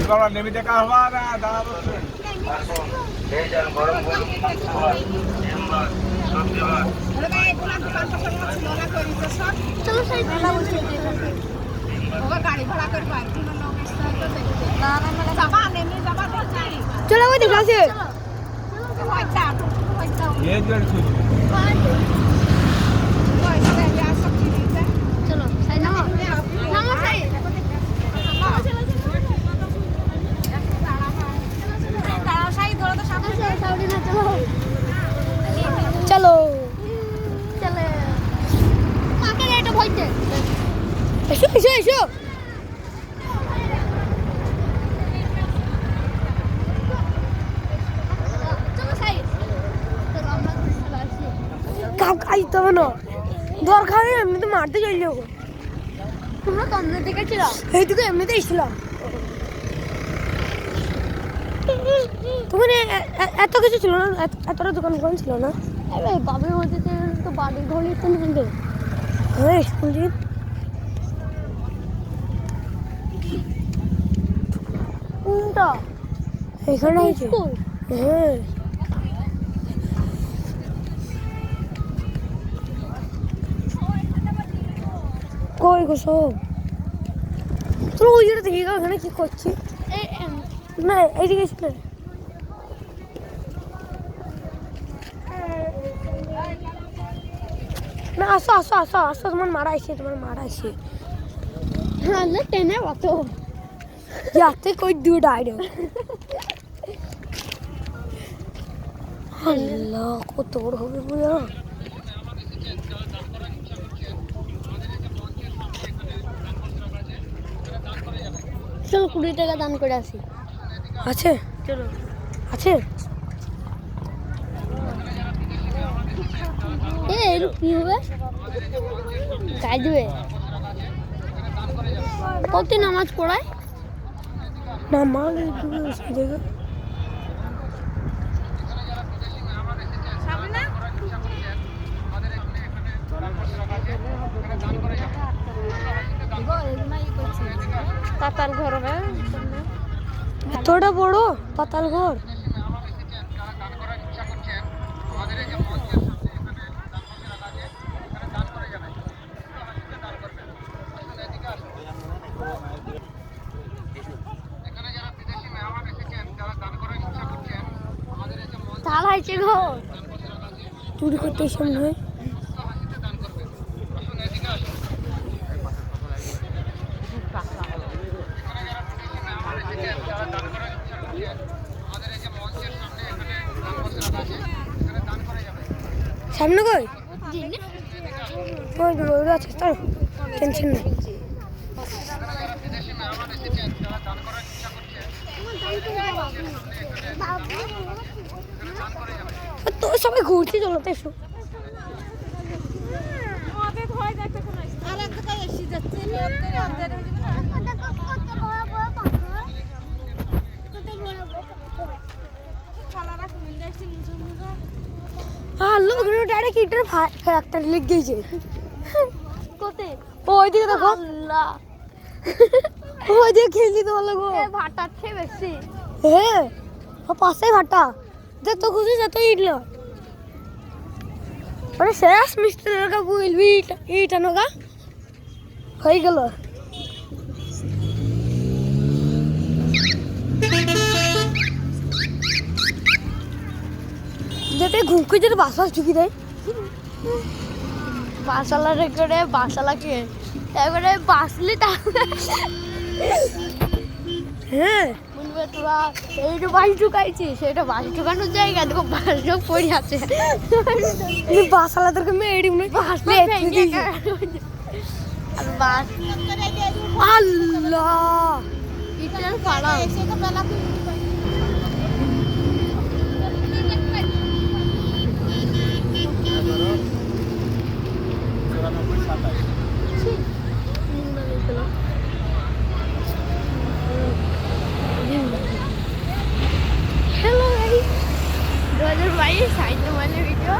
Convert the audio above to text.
বাবা নেমে দেখা হবা না দাঁড়া বসে চলো সেই মেলা বসে গাড়ি ভাড়া করে চলো ওই দিকে আছে চলো সাই নামো নামো সাই চলো চলে মাকে এটা ভইতে এসো এসো এসো চলো সাই কাউ কাজ তো না দরকার নেই এমনি তো মারতে চলে যাবো তোমরা তো অন্য দিকে ছিল এইটুকু এমনিতেই ছিলাম তোমার এত কিছু ছিল না এতটা দোকান ফোকান ছিল না আরে বাবার মধ্যে তো বাড়ির ঘরে তো নেই হ্যাঁ স্কুল কোনটা এখানে আছে হ্যাঁ কই গো সব তোর ওই জন্য দেখি ওখানে কি করছি না এইদিকে ছিল না আসো আসো আসো আসো তোমার মারা আসে হ্যাঁ টেনে অত যাতে কই দূর আইডে আল্লাহ কত বড় হবে বুঝা চলো 20 টাকা দান করে আসি আছে চলো আছে এর কি হবে গাই দিবে কত নামাজ পড়ায় নামাজ দেখো পাতাল ঘর হবে এতটা বড় পাতাল ঘর তালা আছে ঘর চুরি করতে সামনে হয় সামনে কই ওই ওরা আছে তো টেনশন নেই তো সবাই ঘুরতে চলো তো এসো লোক ডাইরেক্ট ইটার ফ্যাক্টরি লিখ গেছে কোথায় ওইদিকে দেখো আল্লাহ ওইদিকে খেলছি তো ভালো গো ভাটাচ্ছে বেশি হ্যাঁ পাশে ভাটা যত খুশি যত ইটলো আরে শেষ মিস্ত্রির কা বলবি ইটা নগা হয়ে গেল যেতে ঘুমকে যেতে বাসা চুকি দেয় বাসালা রেখে বাসালাকে এবারে বাসলি হ্যাঁ বলবে তোরা এইটা বাস ঢুকাইছিস সেটা বাস ঢুকানোর জায়গা দেখো বাস ঢুক পড়ে আছে বাসালাদেরকে মেয়েরি বাস আল্লাহ ইটার পাড়া Hello guys, 2022 সাইড মানে ভিডিও